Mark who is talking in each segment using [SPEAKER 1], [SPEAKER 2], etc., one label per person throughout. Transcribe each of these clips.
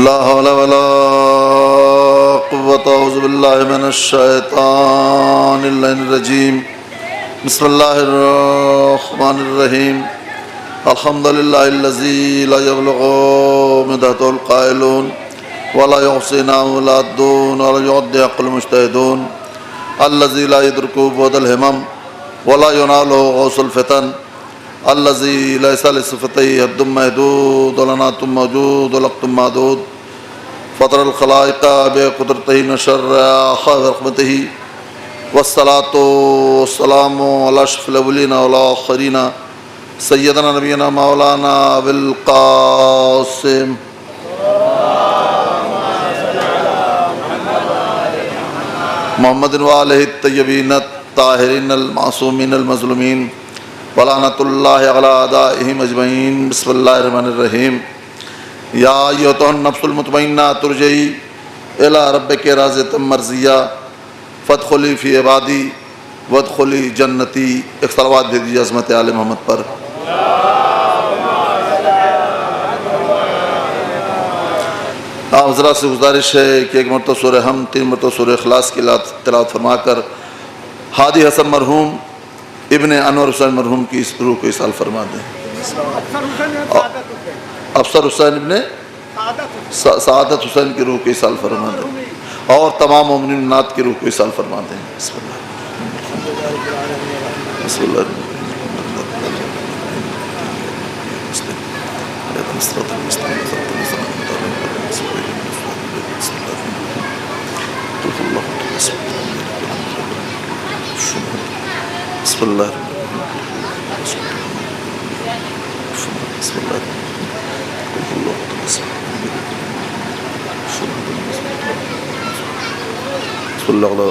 [SPEAKER 1] لا حول ولا قوة اعوذ باللہ من الشیطان اللعین الرجیم بسم اللہ الرحمن الرحیم الحمدللہ الذی لا یبلغ مدحہ القائلون ولا یحصی نعمہ العادون ولا یعد عقل المجتہدون الذی لا یدرکہ بعد الہمم ولا ینالہ غوث الفتن الذي ليس لصفتيه حد محدود ولا نعت موجود ولا وقت معدود فطر الخلائق بقدرته نشر رحمته والصلاة والسلام على أشرف الأولين والآخرين سيدنا نبينا مولانا أبي القاسم محمد وآلہ الطیبین الطاہرین المعصومین المظلومین ولعنۃ اللہ علی اعدائہم اجمعین بسم اللہ الرحمن الرحیم یا ایھا النفس المطمئنہ ترجعی الی ربک راضیۃ مرضیہ فادخلی فی عبادی وادخلی جنتی. ایک صلوات بھیج دیجیے عظمت آل محمد پر. آپ حضرات سے گزارش ہے کہ ایک مرتبہ سورہ حمد 3 مرتبہ سورہ اخلاص کی تلاوت فرما کر ہادی حسن مرحوم ابن انور حسین مرحوم کی اس روح کو اصال فرما دیں. افسر حسین ابن سعادت حسین کی روح کو اصال فرما دیں اور تمام مومنین نات کی روح کو اصال فرما دیں. بسم اللہ بسم اللہ بسم اللہ بسم اللہ بسم اللہ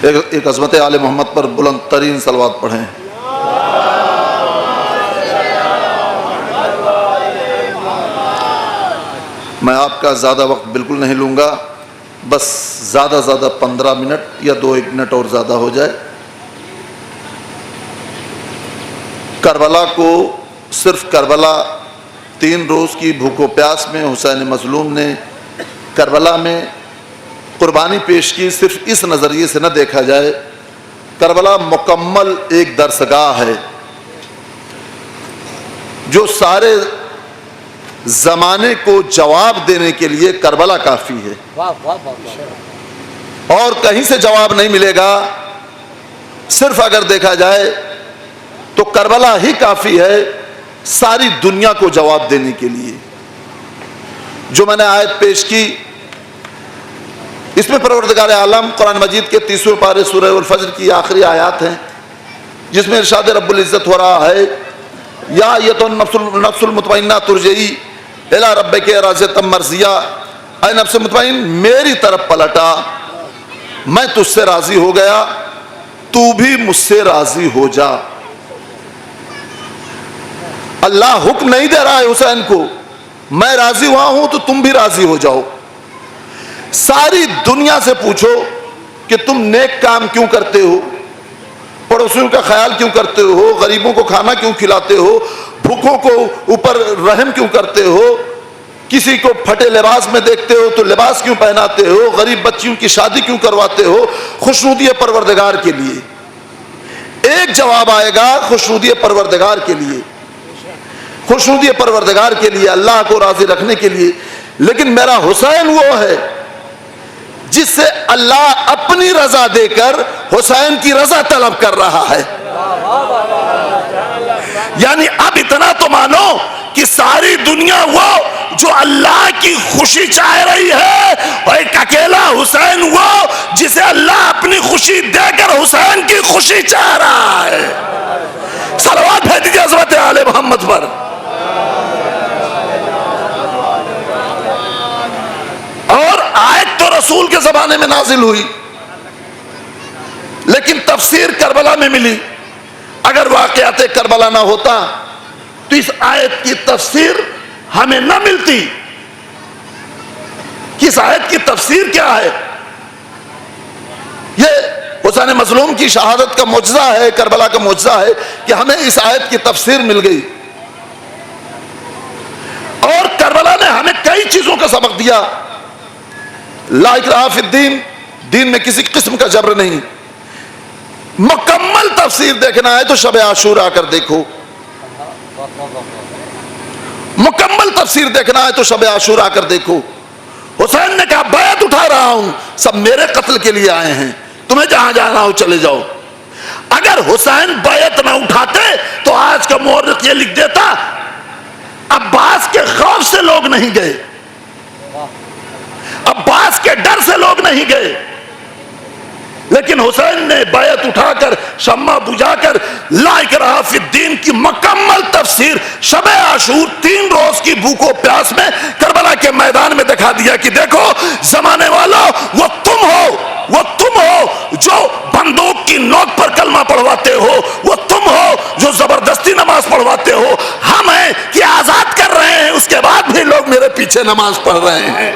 [SPEAKER 1] ایک عظمت آل محمد پر بلند ترین صلوات پڑھیں. میں آپ کا زیادہ وقت بالکل نہیں لوں گا، بس زیادہ 15 منٹ یا 2-1 منٹ اور زیادہ ہو جائے. کربلا کو صرف کربلا 3 روز کی بھوک و پیاس میں حسین مظلوم نے کربلا میں قربانی پیش کی، صرف اس نظریے سے نہ دیکھا جائے. کربلا مکمل ایک درسگاہ ہے جو سارے زمانے کو جواب دینے کے لیے کربلا کافی ہے اور کہیں سے جواب نہیں ملے گا. صرف اگر دیکھا جائے تو کربلا ہی کافی ہے ساری دنیا کو جواب دینے کے لیے. جو میں نے آیت پیش کی اس میں پروردگار عالم قرآن مجید کے 30ویں پارے سورہ الفجر کی آخری آیات ہیں جس میں ارشاد رب العزت ہو رہا ہے یا ایھا النفس المطمئنہ ترجعی الی ربک راضیۃ مرضیہ. اے نفس مطمئن میری طرف پلٹا، میں تجھ سے راضی ہو گیا، تو بھی مجھ سے راضی ہو جا. اللہ حکم نہیں دے رہا ہے حسین کو میں راضی ہوا ہوں تو تم بھی راضی ہو جاؤ. ساری دنیا سے پوچھو کہ تم نیک کام کیوں کرتے ہو، پڑوسیوں کا خیال کیوں کرتے ہو، غریبوں کو کھانا کیوں کھلاتے ہو، بھوکوں کو اوپر رحم کیوں کرتے ہو، کسی کو پھٹے لباس میں دیکھتے ہو تو لباس کیوں پہناتے ہو، غریب بچیوں کی شادی کیوں کرواتے ہو. خوشنودی پروردگار کے لیے. ایک جواب آئے گا خوشنودی پروردگار کے لیے، خوشنودی پروردگار کے لیے، اللہ کو راضی رکھنے کے لیے. لیکن میرا حسین وہ ہے جس سے اللہ اپنی رضا دے کر حسین کی رضا طلب کر رہا ہے. یعنی اب اتنا تو مانو کہ ساری دنیا وہ جو اللہ کی خوشی چاہ رہی ہے اور ایک اکیلا حسین وہ جسے اللہ اپنی خوشی دے کر حسین کی خوشی چاہ رہا ہے. صلوات بھیج دیجیے حضرت آل محمد پر. اور آیت تو رسول کے زمانے میں نازل ہوئی لیکن تفسیر کربلا میں ملی. اگر واقعات کربلا نہ ہوتا تو اس آیت کی تفسیر ہمیں نہ ملتی. اس آیت کی تفسیر کیا ہے؟ یہ حسین مظلوم کی شہادت کا معجزہ ہے، کربلا کا معجزہ ہے کہ ہمیں اس آیت کی تفسیر مل گئی. اور کربلا نے ہمیں کئی چیزوں کا سبق دیا. لا اکراہ فی الدین، دین میں کسی قسم کا جبر نہیں. مکمل تفسیر دیکھنا ہے تو شب عاشورہ کر دیکھو، مکمل تفسیر دیکھنا ہے تو شب عاشورہ کر دیکھو. حسین نے کہا بیعت اٹھا رہا ہوں، سب میرے قتل کے لیے آئے ہیں، تمہیں جہاں جانا ہو چلے جاؤ. اگر حسین بیعت نہ اٹھاتے تو آج کا مورخ یہ لکھ دیتا عباس کے خوف سے لوگ نہیں گئے، عباس کے ڈر سے لوگ نہیں گئے. لیکن حسین نے بیعت اٹھا کر، شمع بجھا کر لا اکراہ فی الدین کی مکمل تفسیر شب عاشور 3 روز کی بھوک و پیاس میں کربلا کے میدان میں دکھا دیا کہ دیکھو زمانے والوں، وہ تم ہو جو بندوق کی نوک پر کلمہ پڑھواتے ہو، وہ تم ہو جو زبردستی نماز پڑھواتے ہو. ہم ہیں کہ آزاد کر رہے ہیں، اس کے بعد بھی لوگ میرے پیچھے نماز پڑھ رہے ہیں.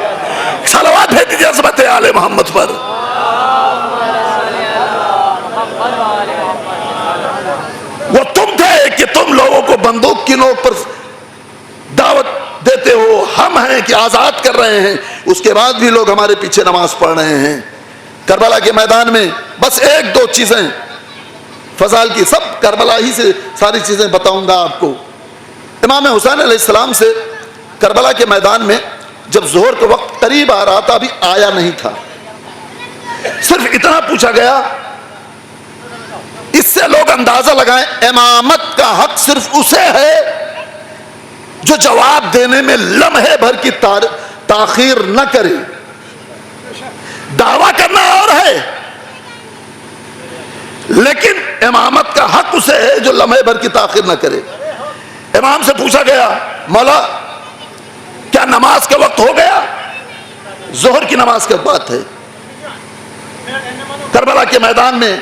[SPEAKER 1] صلوات بھیج دیجیے عظمت آل محمد پر. وہ تم تھے کہ تم لوگوں کو بندوق کی نوک پر دعوت دیتے ہو، ہم ہیں کہ آزاد کر رہے ہیں، اس کے بعد بھی لوگ ہمارے پیچھے نماز پڑھ رہے ہیں. کربلا کے میدان میں بس 1-2 چیزیں فضائل کی، سب کربلا ہی سے ساری چیزیں بتاؤں گا آپ کو. امام حسین علیہ السلام سے کربلا کے میدان میں جب ظہر کا وقت قریب آ رہا تھا، ابھی آیا نہیں تھا، صرف اتنا پوچھا گیا. اس سے لوگ اندازہ لگائیں امامت کا حق صرف اسے ہے جو جواب دینے میں لمحے بھر کی تاخیر نہ کرے. دعویٰ کرنا اور ہے، لیکن امامت کا حق اسے ہے جو لمحے بھر کی تاخیر نہ کرے. امام سے پوچھا گیا مولا کیا نماز کا وقت ہو گیا؟ ظہر کی نماز کی بات ہے. کربلا کے میدان میں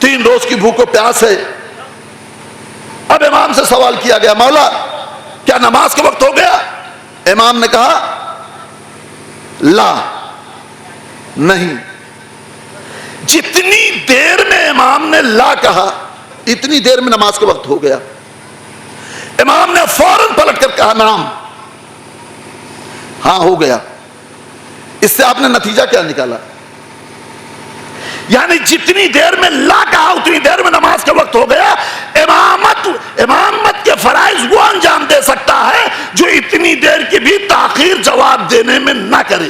[SPEAKER 1] 3 روز کی بھوک و پیاس ہے. اب امام سے سوال کیا گیا مولا کیا نماز کا وقت ہو گیا؟ امام نے کہا لا، نہیں. جتنی دیر میں امام نے لا کہا اتنی دیر میں نماز کا وقت ہو گیا. امام نے فوراً پلٹ کر کہا نعم، ہاں ہو گیا. اس سے آپ نے نتیجہ کیا نکالا؟ یعنی جتنی دیر میں لا کہا اتنی دیر میں نماز کا وقت ہو گیا. امامت کے فرائض وہ انجام دے سکتا ہے جو اتنی دیر کی بھی تاخیر جواب دینے میں نہ کرے.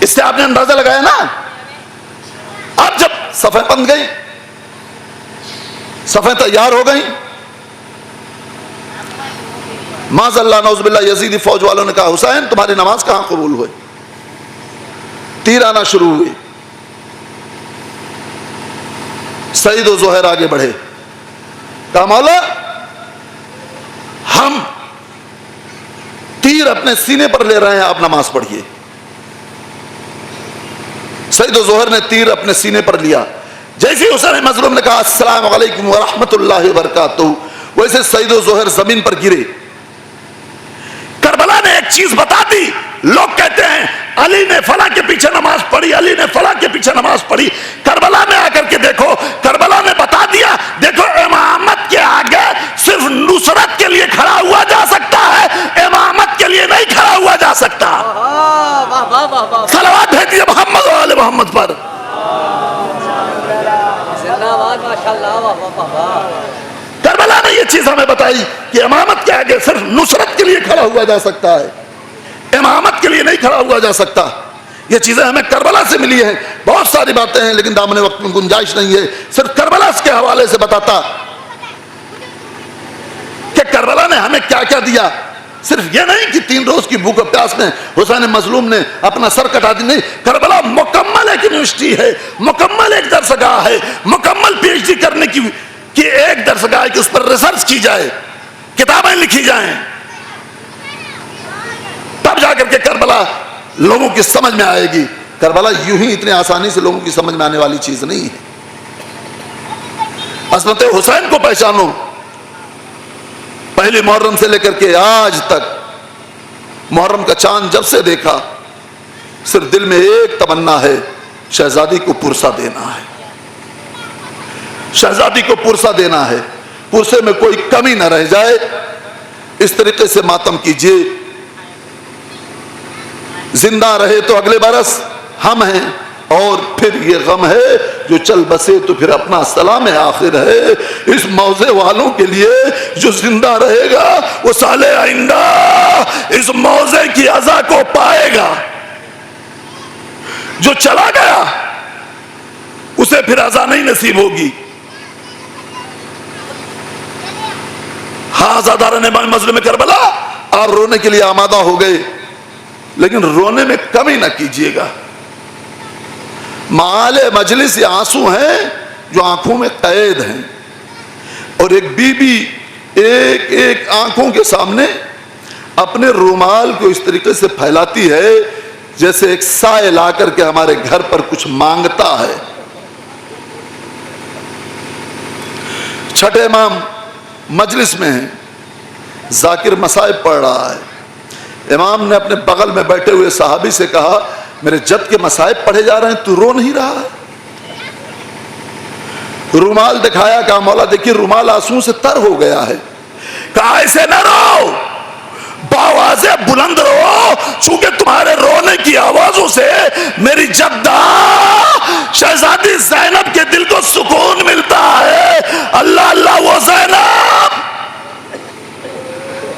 [SPEAKER 1] اس سے آپ نے اندازہ لگایا نا. اب جب صفیں بند گئی، صفیں تیار ہو گئیں، معاذ اللہ نعوذ باللہ یزیدی فوج والوں نے کہا حسین تمہاری نماز کہاں قبول ہوئی؟ تیر آنا شروع ہوئی. سعید و زہیر آگے بڑھے، کہا مولا ہم تیر اپنے سینے پر لے رہے ہیں، آپ نماز پڑھیے. سعید و زہیر نے تیر اپنے سینے پر لیا. جیسے حسین مظلوم نے کہا السلام علیکم ورحمۃ اللہ وبرکاتہ، ویسے سعید و زہیر زمین پر گرے. کربلا نے ایک چیز بتا دی. لوگ کہتے ہیں علی نے فلاں کے پیچھے نماز پڑھی، علی نے فلاں کے پیچھے نماز پڑھی. کربلا میں آ کر کے دیکھو، کربلا نے بتا دیا دیکھو امامت کے آگے صرف نصرت کے لیے کھڑا ہوا جا سکتا ہے، امامت کے لیے نہیں کھڑا ہوا جا سکتا. صلوات بھیجیے محمد و آل محمد پر. کربلا نے یہ چیز ہمیں بتائی کہ امامت کے آگے صرف نصرت کے لیے کھڑا ہوا جا سکتا ہے، امامت کے لیے نہیں کھڑا ہوا جا سکتا. یہ چیزیں ہمیں کربلا سے ملی ہیں. بہت ساری باتیں ہیں لیکن دامن وقت میں گنجائش نہیں ہے. صرف کربلا کے حوالے سے بتاتا کہ کربلا نے ہمیں کیا کیا دیا. صرف یہ نہیں کہ 3 روز کی بھوک و پیاس میں حسین مظلوم نے اپنا سر کٹا دی، نہیں. کربلا مکمل ایک یونیورسٹی ہے، مکمل ایک درسگاہ ہے، مکمل PhD کرنے کی ایک درسگاہ ہے کہ اس پر ریسرچ کی جائے، کتابیں لکھی جائیں، تب جا کر کے کربلا لوگوں کی سمجھ میں آئے گی. کربلا یوں ہی اتنے آسانی سے لوگوں کی سمجھ میں آنے والی چیز نہیں ہے. عظمت حسین کو پہچانو. پہلی محرم سے لے کر کے آج تک محرم کا چاند جب سے دیکھا صرف دل میں ایک تمنا ہے، شہزادی کو پرسہ دینا ہے، شہزادی کو پرسہ دینا ہے، پرسے میں کوئی کمی نہ رہ جائے۔ اس طریقے سے ماتم کیجئے، زندہ رہے تو اگلے برس ہم ہیں، اور پھر یہ غم ہے جو چل بسے تو پھر اپنا سلام آخر ہے۔ اس موضع والوں کے لیے جو زندہ رہے گا وہ سال آئندہ اس موضع کی عزا کو پائے گا، جو چلا گیا اسے پھر عزا نہیں نصیب ہوگی۔ ہاں عزاداران مظلوم کربلا، آپ رونے کے لیے آمادہ ہو گئے، لیکن رونے میں کمی نہ کیجیے گا۔ مآل مجلس یہ آنسو ہیں جو آنکھوں میں قید ہیں، اور ایک بی بی ایک ایک آنکھوں کے سامنے اپنے رومال کو اس طریقے سے پھیلاتی ہے جیسے ایک سائل آ کر کے ہمارے گھر پر کچھ مانگتا ہے۔ چھٹے امام مجلس میں ہیں، ذاکر مصائب پڑھ رہا ہے۔ امام نے اپنے بغل میں بیٹھے ہوئے صحابی سے کہا، میرے جد کے مصائب پڑھے جا رہے ہیں، تو رو نہیں رہا؟ رومال دکھایا، کہا مولا دیکھیے رومال آنسو سے تر ہو گیا ہے۔ کہا ایسے نہ رو، باوازے بلند رو، چونکہ تمہارے رونے کی آوازوں سے میری جدہ شہزادی زینب کے دل کو سکون ملتا ہے۔ اللہ اللہ وہ زینب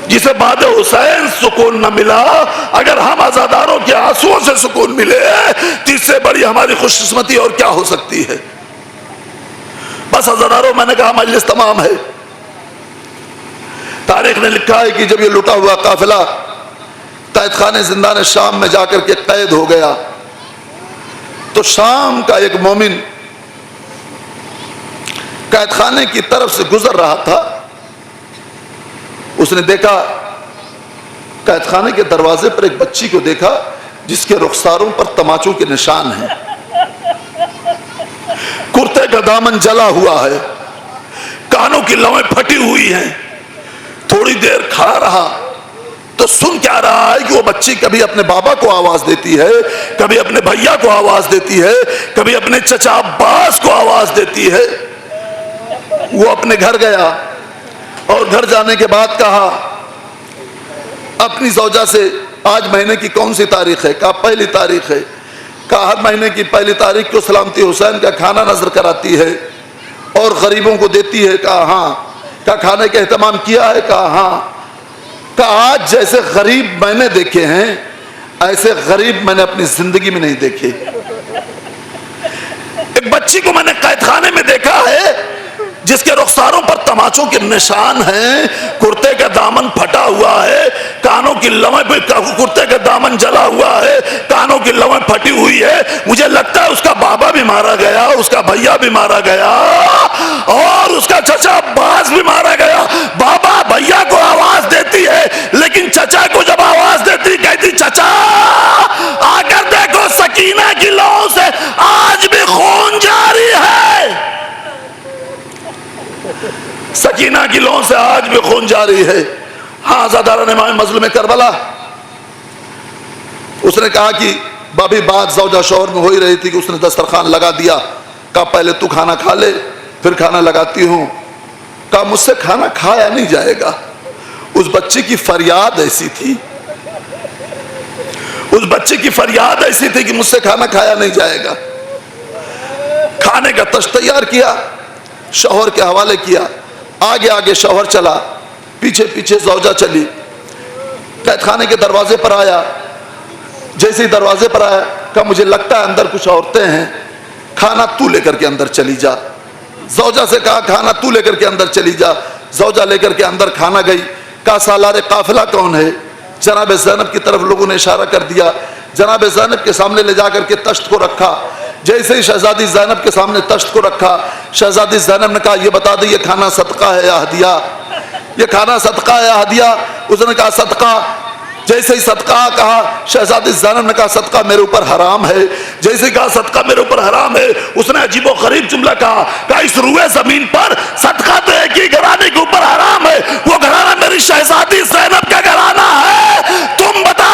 [SPEAKER 1] جسے بعد حسین سکون نہ ملا، اگر ہم عزاداروں کے آنسوؤں سے سکون ملے تو اس سے بڑی ہماری خوش قسمتی اور کیا ہو سکتی ہے۔ بس عزاداروں، میں نے کہا مجلس تمام ہے۔ تاریخ نے لکھا ہے کہ جب یہ لٹا ہوا قافلہ قید خانے زندان شام میں جا کر کے قید ہو گیا تو شام کا ایک مومن قید خانے کی طرف سے گزر رہا تھا۔ اس نے دیکھا، قید خانے کے دروازے پر ایک بچی کو دیکھا جس کے رخساروں پر تماچوں کے نشان ہیں، کرتے کا دامن جلا ہوا ہے، کانوں کی لویں پھٹی ہوئی ہیں۔ تھوڑی دیر کھڑا رہا تو سن کیا رہا ہے کہ وہ بچی کبھی اپنے بابا کو آواز دیتی ہے، کبھی اپنے بھیا کو آواز دیتی ہے، کبھی اپنے چچا عباس کو آواز دیتی ہے۔ وہ اپنے گھر گیا اور گھر جانے کے بعد کہا اپنی زوجہ سے، آج مہینے کی کون سی تاریخ ہے؟ کہا پہلی تاریخ ہے۔ کہا ہر مہینے کی پہلی تاریخ کو سلامتی حسین کا کھانا نظر کراتی ہے اور غریبوں کو دیتی ہے؟ کہا ہاں۔ کہا کھانے کا اہتمام کیا ہے؟ کہا ہاں۔ کہا آج جیسے غریب میں نے دیکھے ہیں ایسے غریب میں نے اپنی زندگی میں نہیں دیکھے۔ ایک بچی کو میں نے قید خانے میں دیکھا ہے جس کے رخساروں پر تماچوں کے نشان ہیں، کرتے کا دامن پھٹا ہوا ہے، کانوں کی لویں پہ کرتے کا دامن جلا ہوا ہے، کانوں کی لویں پھٹی ہوئی ہے۔ مجھے لگتا ہے اس کا بابا بھی مارا گیا، اس کا بھیا بھی مارا گیا اور اس کا چچا عباس بھی مارا گیا۔ بابا بھیا کو آواز دیتی ہے لیکن چچا کو جب آواز دیتی کہتی چچا آ کر دیکھو سکینہ کی لوؤں سے آج بھی خون جاری ہے، سکینہ کی لوؤں سے آج بھی خون جاری ہے۔ ہاں عزاداران امام مظلوم کربلا، اس نے کہا کہ بابی بات زوجہ شوہر میں ہو ہی رہی تھی کہ اس نے دسترخوان لگا دیا۔ کہا پہلے تو کھانا کھا لے پھر کھانا لگاتی ہوں۔ کہا مجھ سے کھانا کھایا نہیں جائے گا۔ اس بچی کی فریاد ایسی تھی، اس بچی کی فریاد ایسی تھی کہ مجھ سے کھانا کھایا نہیں جائے گا۔ کھانے کا تشت تیار کیا، شوہر کے حوالے کیا، آگے آگے شوہر چلا، پیچھے پیچھے زوجہ چلی، قید خانے کے دروازے پر آیا۔ جیسے ہی دروازے پر آیا کہا مجھے لگتا ہے اندر کچھ عورتیں ہیں، کھانا تو لے کر کے اندر چلی جا۔ زوجہ سے کہا کھانا تو لے کر کے اندر چلی جا۔ زوجہ لے کر کے اندر کھانا گئی۔ کہا سالار قافلہ کون ہے؟ جناب زینب کی طرف لوگوں نے اشارہ کر دیا۔ جناب زینب کے سامنے لے جا کر کے تشت کو رکھا۔ جیسے ہی شہزادی زینب کے سامنے تشت کو رکھا، شہزادی زینب نے کہا یہ بتا دے یہ کھانا صدقہ ہے یا ہدیہ؟ یہ کھانا صدقہ ہے یا ہدیہ؟ اس نے کہا صدقہ۔ جیسے ہی صدقہ کہا، شہزادی زینب نے کہا صدقہ میرے اوپر حرام ہے۔ جیسے کہا صدقہ میرے اوپر حرام ہے، اس نے عجیب و غریب جملہ کہا اس روئے زمین پر صدقہ تو ایک ہی گھرانے کے اوپر حرام ہے، وہ گھرانہ میری شہزادی زینب کا گھرانہ ہے۔ تم بتا